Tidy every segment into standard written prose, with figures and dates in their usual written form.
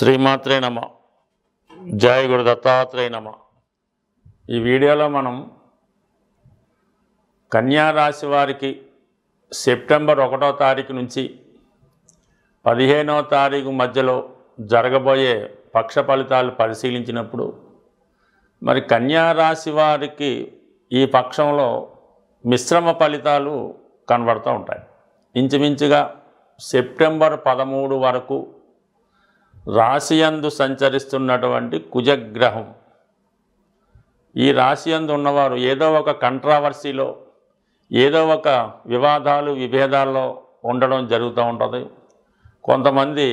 శ్రీమాత్రే నమ. జయ గురు దత్తాత్రేయ నమ. ఈ వీడియోలో మనం కన్యా రాశి వారికి సెప్టెంబర్ 1వ తారీఖు నుంచి 15వ తారీఖు మధ్యలో జరగబోయే పక్ష ఫలితాలు పరిశీలించినప్పుడు మరి కన్యా రాశి వారికి ఈ పక్షంలో మిశ్రమ ఫలితాలు కనబడుతూ ఉంటాయి. ఇంచుమించుగా సెప్టెంబర్ 13 వరకు రాశియందు సంచరిస్తున్నటువంటి కుజగ్రహం ఈ రాశియందు ఉన్నవారు ఏదో ఒక కంట్రావర్సీలో ఏదో ఒక వివాదాలు విభేదాల్లో ఉండడం జరుగుతూ ఉంటుంది. కొంతమంది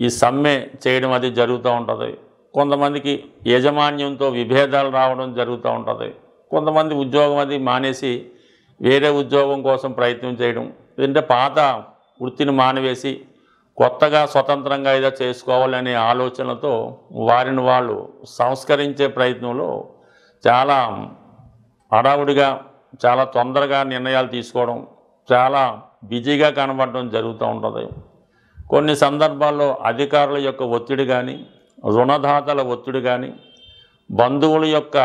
ఈ సమ్మె చేయడం అది జరుగుతూ ఉంటుంది. కొంతమందికి యజమాన్యంతో విభేదాలు రావడం జరుగుతూ ఉంటుంది. కొంతమంది ఉద్యోగం అది మానేసి వేరే ఉద్యోగం కోసం ప్రయత్నం చేయడం, లేదంటే పాత వృత్తిని మానివేసి కొత్తగా స్వతంత్రంగా ఏదో చేసుకోవాలనే ఆలోచనలతో వారిని వాళ్ళు సంస్కరించే ప్రయత్నంలో చాలా హడావుడిగా చాలా తొందరగా నిర్ణయాలు తీసుకోవడం, చాలా బిజీగా కనబడడం జరుగుతూ ఉంటుంది. కొన్ని సందర్భాల్లో అధికారుల యొక్క ఒత్తిడి కానీ, రుణదాతల ఒత్తిడి కానీ, బంధువుల యొక్క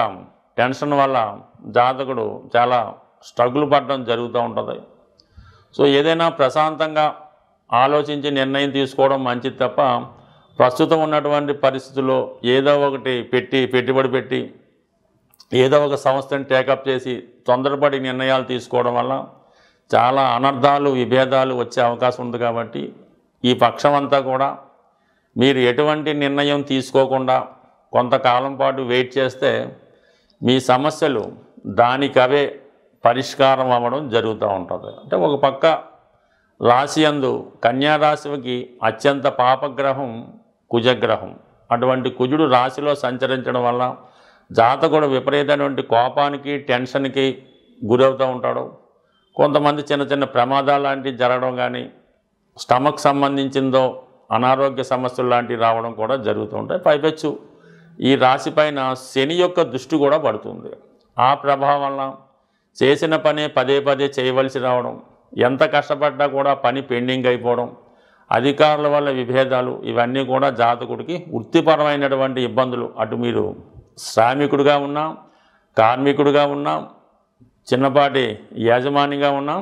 టెన్షన్ వల్ల జాతకుడు చాలా స్ట్రగుల్ పడడం జరుగుతూ ఉంటుంది. సో ఏదైనా ప్రశాంతంగా ఆలోచించి నిర్ణయం తీసుకోవడం మంచిది తప్ప ప్రస్తుతం ఉన్నటువంటి పరిస్థితుల్లో ఏదో ఒకటి పెట్టుబడి పెట్టి ఏదో ఒక సంస్థను టేకప్ చేసి తొందరపడి నిర్ణయాలు తీసుకోవడం వల్ల చాలా అనర్థాలు విభేదాలు వచ్చే అవకాశం ఉంది. కాబట్టి ఈ పక్షం అంతా కూడా మీరు ఎటువంటి నిర్ణయం తీసుకోకుండా కొంతకాలం పాటు వెయిట్ చేస్తే మీ సమస్యలు దానికవే పరిష్కారం అవ్వడం జరుగుతూ ఉంటుంది. అంటే ఒక పక్క రాశియందు కన్యా రాశికి అత్యంత పాపగ్రహం కుజగ్రహం. అటువంటి కుజుడు రాశిలో సంచరించడం వల్ల జాతకుడు విపరీతమైనటువంటి కోపానికి టెన్షన్కి గురవుతూ ఉంటాడు. కొంతమంది చిన్న చిన్న ప్రమాదాలు లాంటివి జరగడం కానీ, స్టమక్ సంబంధించిందో అనారోగ్య సమస్యలు లాంటివి రావడం కూడా జరుగుతూ ఉంటాయి. పైపెచ్చు ఈ రాశి పైన శని యొక్క దృష్టి కూడా పడుతుంది. ఆ ప్రభావం వల్ల చేసిన పనే పదే పదే చేయవలసి రావడం, ఎంత కష్టపడ్డా కూడా పని పెండింగ్ అయిపోవడం, అధికారుల వల్ల విభేదాలు, ఇవన్నీ కూడా జాతకుడికి వృత్తిపరమైనటువంటి ఇబ్బందులు. అటు మీరు శ్రామికుడిగా ఉన్నా, కార్మికుడిగా ఉన్నా, చిన్నపాటి యాజమానిగా ఉన్నా,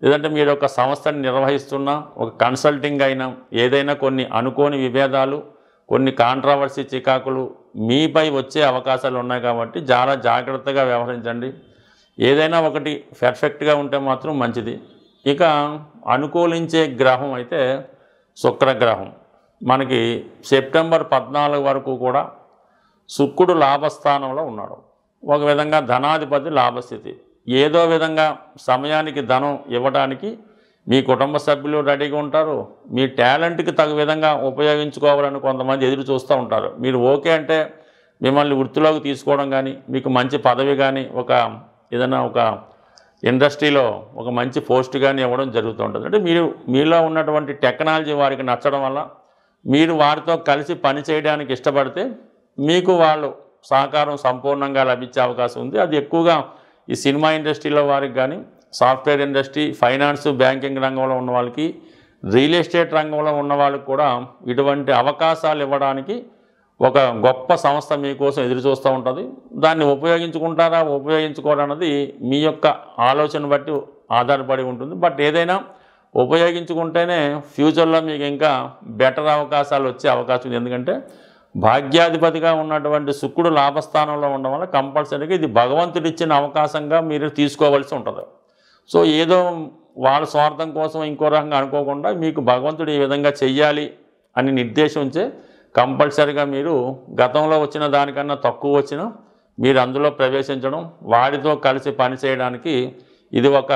లేదంటే మీరు ఒక సంస్థని నిర్వహిస్తున్నా, ఒక కన్సల్టింగ్ అయినా, ఏదైనా కొన్ని అనుకోని విభేదాలు, కొన్ని కాంట్రవర్సీ చికాకులు మీపై వచ్చే అవకాశాలు ఉన్నాయి. కాబట్టి చాలా జాగ్రత్తగా వ్యవహరించండి. ఏదైనా ఒకటి పర్ఫెక్ట్గా ఉంటే మాత్రం మంచిది. ఇక అనుకూలించే గ్రహం అయితే శుక్రగ్రహం. మనకి సెప్టెంబర్ 14 వరకు కూడా శుక్రుడు లాభస్థానంలో ఉన్నాడు. ఒక విధంగా ధనాధిపతి లాభస్థితి. ఏదో విధంగా సమయానికి ధనం ఇవ్వడానికి మీ కుటుంబ సభ్యులు రెడీగా ఉంటారు. మీ టాలెంట్కి తగు విధంగా ఉపయోగించుకోవాలని కొంతమంది ఎదురు చూస్తూ ఉంటారు. మీరు ఓకే అంటే మిమ్మల్ని వృత్తిలోకి తీసుకోవడం కానీ, మీకు మంచి పదవి కానీ, ఏదైనా ఒక ఇండస్ట్రీలో ఒక మంచి పోస్ట్ కానీ ఇవ్వడం జరుగుతూ ఉంటుంది. అంటే మీలో ఉన్నటువంటి టెక్నాలజీ వారికి నచ్చడం వల్ల మీరు వారితో కలిసి పని చేయడానికి ఇష్టపడితే మీకు వాళ్ళు సహకారం సంపూర్ణంగా లభించే అవకాశం ఉంది. అది ఎక్కువగా ఈ సినిమా ఇండస్ట్రీలో వారికి కానీ, సాఫ్ట్వేర్ ఇండస్ట్రీ, ఫైనాన్స్, బ్యాంకింగ్ రంగంలో ఉన్న వాళ్ళకి, రియల్ ఎస్టేట్ రంగంలో ఉన్న వాళ్ళకి కూడా ఇటువంటి అవకాశాలు ఇవ్వడానికి ఒక గొప్ప సంస్థ మీకోసం ఎదురు చూస్తూ ఉంటుంది. దాన్ని ఉపయోగించుకుంటారా ఉపయోగించుకోవడం అన్నది మీ యొక్క ఆలోచన బట్టి ఆధారపడి ఉంటుంది. బట్ ఏదైనా ఉపయోగించుకుంటేనే ఫ్యూచర్లో మీకు ఇంకా బెటర్ అవకాశాలు వచ్చే అవకాశం ఉంది. ఎందుకంటే భాగ్యాధిపతిగా ఉన్నటువంటి శుక్రుడు లాభస్థానంలో ఉండడం వల్ల కంపల్సరీగా ఇది భగవంతుడు ఇచ్చిన అవకాశంగా మీరు తీసుకోవాల్సి ఉంటుంది. సో ఏదో వాళ్ళ స్వార్థం కోసం ఇంకో రకంగా అనుకోకుండా మీకు భగవంతుడు ఈ విధంగా చెయ్యాలి అని నిర్దేశించే కంపల్సరీగా మీరు గతంలో వచ్చిన దానికన్నా తక్కువ వచ్చినా మీరు అందులో ప్రవేశించడం, వాడితో కలిసి పనిచేయడానికి ఇది ఒక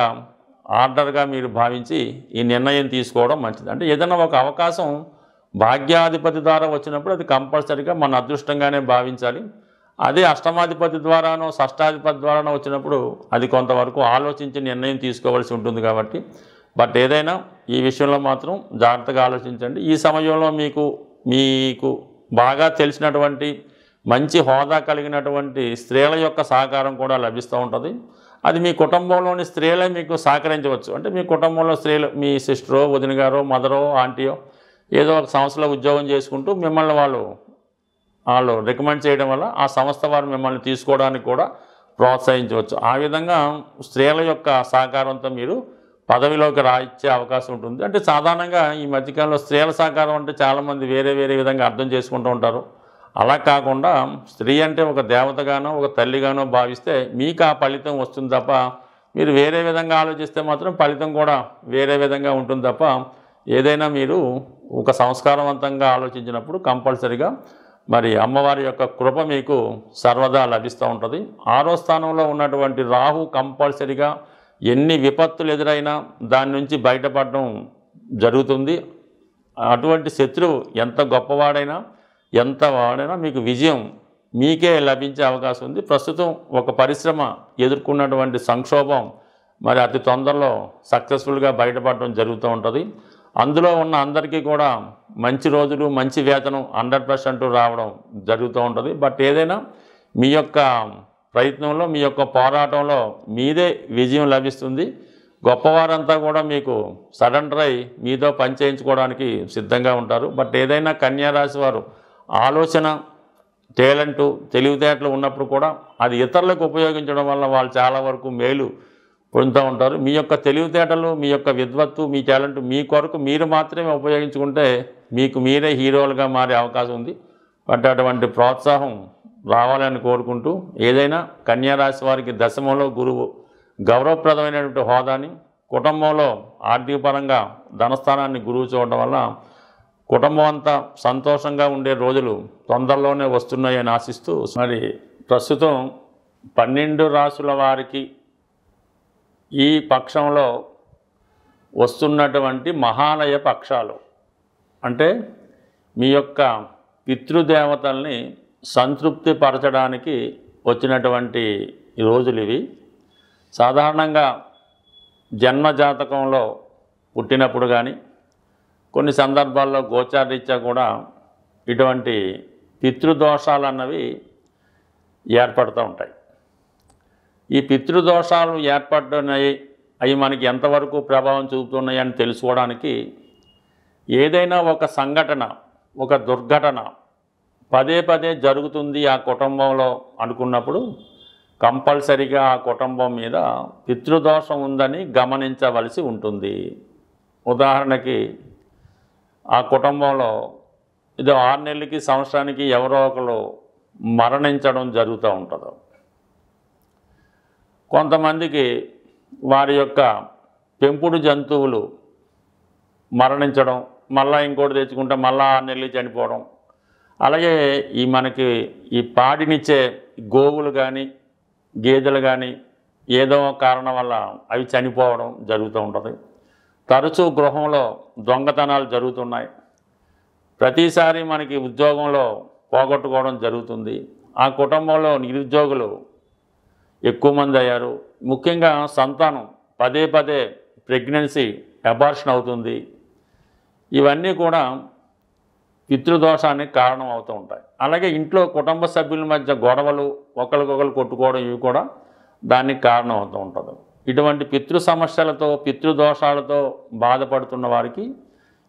ఆర్డర్గా మీరు భావించి ఈ నిర్ణయం తీసుకోవడం మంచిది. అంటే ఏదైనా ఒక అవకాశం భాగ్యాధిపతి ద్వారా వచ్చినప్పుడు అది కంపల్సరీగా మన అదృష్టంగానే భావించాలి. అదే అష్టమాధిపతి ద్వారానో షష్టాధిపతి ద్వారానో వచ్చినప్పుడు అది కొంతవరకు ఆలోచించి నిర్ణయం తీసుకోవాల్సి ఉంటుంది. కాబట్టి బట్ ఏదైనా ఈ విషయంలో మాత్రం జాగ్రత్తగా ఆలోచించండి. ఈ సమయంలో మీకు బాగా తెలిసినటువంటి మంచి హోదా కలిగినటువంటి స్త్రీల యొక్క సహకారం కూడా లభిస్తూ ఉంటుంది. అది మీ కుటుంబంలోని స్త్రీలే మీకు సహకరించవచ్చు. అంటే మీ కుటుంబంలో స్త్రీలు, మీ సిస్టరో, వదిన గారో, మదరో, ఆంటీయో ఏదో ఒక సంస్థలో ఉద్యోగం చేసుకుంటూ మిమ్మల్ని వాళ్ళు రికమెండ్ చేయడం వల్ల ఆ సంస్థ వారు మిమ్మల్ని తీసుకోవడానికి కూడా ప్రోత్సహించవచ్చు. ఆ విధంగా స్త్రీల యొక్క సహకారంతో మీరు పదవిలోకి రాయించే అవకాశం ఉంటుంది. అంటే సాధారణంగా ఈ మధ్యకాలంలో స్త్రీల సహకారం అంటే చాలామంది వేరే విధంగా అర్థం చేసుకుంటూ ఉంటారు. అలా కాకుండా స్త్రీ అంటే ఒక దేవతగానో ఒక తల్లిగానో భావిస్తే మీకు ఆ ఫలితం వస్తుంది తప్ప, మీరు వేరే విధంగా ఆలోచిస్తే మాత్రం ఫలితం కూడా వేరే విధంగా ఉంటుంది తప్ప, ఏదైనా మీరు ఒక సంస్కారవంతంగా ఆలోచించినప్పుడు కంపల్సరిగా మరి అమ్మవారి యొక్క కృప మీకు సర్వదా లభిస్తూ ఉంటుంది. 6వ స్థానంలో ఉన్నటువంటి రాహు కంపల్సరిగా ఎన్ని విపత్తులు ఎదురైనా దాని నుంచి బయటపడడం జరుగుతుంది. అటువంటి శత్రువు ఎంత గొప్పవాడైనా ఎంత వాడైనా మీకు విజయం మీకే లభించే అవకాశం ఉంది. ప్రస్తుతం ఒక పరిశ్రమ ఎదుర్కొన్నటువంటి సంక్షోభం మరి అతి తొందరలో సక్సెస్ఫుల్గా బయటపడడం జరుగుతూ ఉంటుంది. అందులో ఉన్న అందరికీ కూడా మంచి రోజులు మంచి వేతనం 100% రావడం జరుగుతూ ఉంటుంది. బట్ ఏదైనా మీ యొక్క ప్రయత్నంలో మీ యొక్క పోరాటంలో మీదే విజయం లభిస్తుంది. గొప్పవారంతా కూడా మీకు సరెండర్ అయి మీతో పనిచేయించుకోవడానికి సిద్ధంగా ఉంటారు. బట్ ఏదైనా కన్యారాశి వారు ఆలోచన, టాలెంటు, తెలివితేటలు ఉన్నప్పుడు కూడా అది ఇతరులకు ఉపయోగించడం వల్ల వాళ్ళు చాలా వరకు మేలు పొందుతూ ఉంటారు. మీ యొక్క తెలివితేటలు, మీ యొక్క విద్వత్తు, మీ టాలెంట్ మీ కొరకు మీరు మాత్రమే ఉపయోగించుకుంటే మీకు మీరే హీరోలుగా మారే అవకాశం ఉంది. బట్ అటువంటి ప్రోత్సాహం రావాలని కోరుకుంటూ, ఏదైనా కన్యారాశి వారికి దశమంలో గురువు గౌరవప్రదమైనటువంటి హోదాని, కుటుంబంలో ఆర్థికపరంగా ధనస్థానాన్ని గురువు చూడడం వల్ల కుటుంబం అంతా సంతోషంగా ఉండే రోజులు తొందరలోనే వస్తున్నాయని ఆశిస్తూ, మరి ప్రస్తుతం 12 రాశుల వారికి ఈ పక్షంలో వస్తున్నటువంటి మహాలయ పక్షాలు అంటే మీ యొక్క పితృదేవతల్ని సంతృప్తి పరచడానికి వచ్చినటువంటి రోజులు ఇవి. సాధారణంగా జన్మజాతకంలో పుట్టినప్పుడు కానీ కొన్ని సందర్భాల్లో గోచారరీత్యా కూడా ఇటువంటి పితృదోషాలు అన్నవి ఏర్పడుతూ ఉంటాయి. ఈ పితృదోషాలు ఏర్పడుతున్నాయి, అవి మనకి ఎంతవరకు ప్రభావం చూపుతున్నాయి అని తెలుసుకోవడానికి ఏదైనా ఒక సంఘటన, ఒక దుర్ఘటన పదే జరుగుతుంది ఆ కుటుంబంలో అనుకున్నప్పుడు కంపల్సరిగా ఆ కుటుంబం మీద పితృదోషం ఉందని గమనించవలసి ఉంటుంది. ఉదాహరణకి ఆ కుటుంబంలో ఇది 6 నెలలకి సంవత్సరానికి ఎవరో ఒకరు మరణించడం జరుగుతూ ఉంటుంది. కొంతమందికి వారి యొక్క పెంపుడు జంతువులు మరణించడం, మళ్ళీ ఇంకోటి తెచ్చుకుంటే మళ్ళీ 6 నెలలు చనిపోవడం, అలాగే మనకి ఈ పాడినిచ్చే గోవులు కానీ గేదెలు కానీ ఏదో కారణం వల్ల అవి చనిపోవడం జరుగుతూ ఉంటుంది. తరచూ గృహంలో దొంగతనాలు జరుగుతున్నాయి. ప్రతిసారి మనకి ఉద్యోగంలో పోగొట్టుకోవడం జరుగుతుంది. ఆ కుటుంబంలో నిరుద్యోగులు ఎక్కువ మంది అయ్యారు. ముఖ్యంగా సంతానం పదే ప్రెగ్నెన్సీ అబార్షన్ అవుతుంది. ఇవన్నీ కూడా పితృదోషానికి కారణం అవుతూ ఉంటాయి. అలాగే ఇంట్లో కుటుంబ సభ్యుల మధ్య గొడవలు, ఒకరికొకరు కొట్టుకోవడం, ఇవి కూడా దానికి కారణం అవుతూ ఉంటుంది. ఇటువంటి పితృ సమస్యలతో, పితృదోషాలతో బాధపడుతున్న వారికి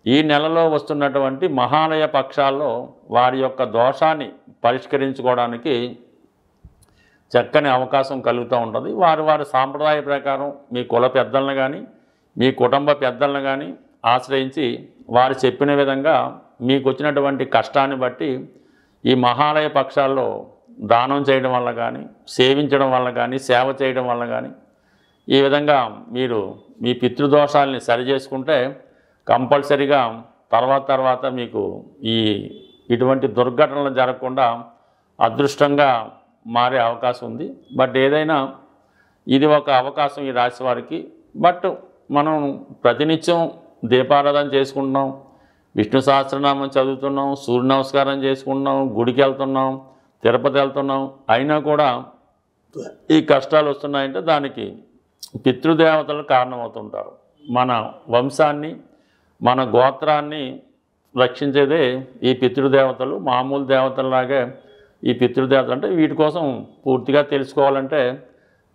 ఈ నెలలో వస్తున్నటువంటి మహాలయ పక్షాల్లో వారి యొక్క దోషాన్ని పరిష్కరించుకోవడానికి చక్కని అవకాశం కలుగుతూ ఉంటుంది. వారి సాంప్రదాయ ప్రకారం మీ కుల పెద్దలను కానీ మీ కుటుంబ పెద్దలను కానీ ఆశ్రయించి వారు చెప్పిన విధంగా మీకు వచ్చినటువంటి కష్టాన్ని బట్టి ఈ మహాలయ పక్షాల్లో దానం చేయడం వల్ల కానీ, సేవించడం వల్ల కానీ, సేవ చేయడం వల్ల కానీ ఈ విధంగా మీరు మీ పితృదోషాలని సరిచేసుకుంటే కంపల్సరిగా తర్వాత మీకు ఇటువంటి దుర్ఘటనలు జరగకుండా అదృష్టంగా మారే అవకాశం ఉంది. బట్ ఏదైనా ఇది ఒక అవకాశం ఈ రాశి వారికి. బట్ మనం ప్రతినిత్యం దీపారాధన చేసుకుంటున్నాం, విష్ణు సహస్రనామం చదువుతున్నాం, సూర్య నమస్కారం చేసుకుంటున్నాం, గుడికి వెళ్తున్నాం, తిరుపతి వెళ్తున్నాం, అయినా కూడా ఈ కష్టాలు వస్తున్నాయంటే దానికి పితృదేవతలు కారణమవుతుంటారు. మన వంశాన్ని, మన గోత్రాన్ని రక్షించేదే ఈ పితృదేవతలు. మామూలు దేవతల్లాగే ఈ పితృదేవతలు అంటే వీటి కోసం పూర్తిగా తెలుసుకోవాలంటే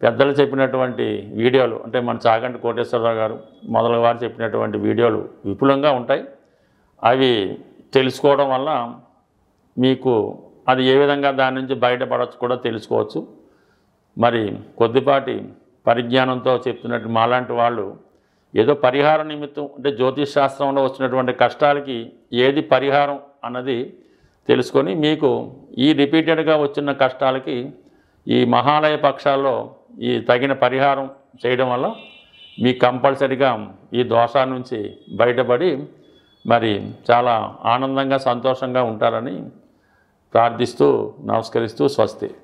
పెద్దలు చెప్పినటువంటి వీడియోలు, అంటే మన చాగంటి కోటేశ్వరరావు గారు మొదలగు వారు చెప్పినటువంటి వీడియోలు విపులంగా ఉంటాయి. అవి తెలుసుకోవడం వల్ల మీకు అది ఏ విధంగా దాని నుంచి బయటపడవచ్చు కూడా తెలుసుకోవచ్చు. మరి కొద్దిపాటి పరిజ్ఞానంతో చెప్తున్నట్టు మాలాంటి వాళ్ళు ఏదో పరిహార నిమిత్తం అంటే జ్యోతిష్ శాస్త్రంలో వచ్చినటువంటి కష్టాలకి ఏది పరిహారం అన్నది తెలుసుకొని మీకు ఈ రిపీటెడ్గా వచ్చిన కష్టాలకి ఈ మహాలయ పక్షాల్లో ఈ తగిన పరిహారం చేయడం వల్ల మీకు కంపల్సరిగా ఈ దోషాల నుంచి బయటపడి మరి చాలా ఆనందంగా సంతోషంగా ఉంటారని ప్రార్థిస్తూ నమస్కరిస్తూ స్వస్తి.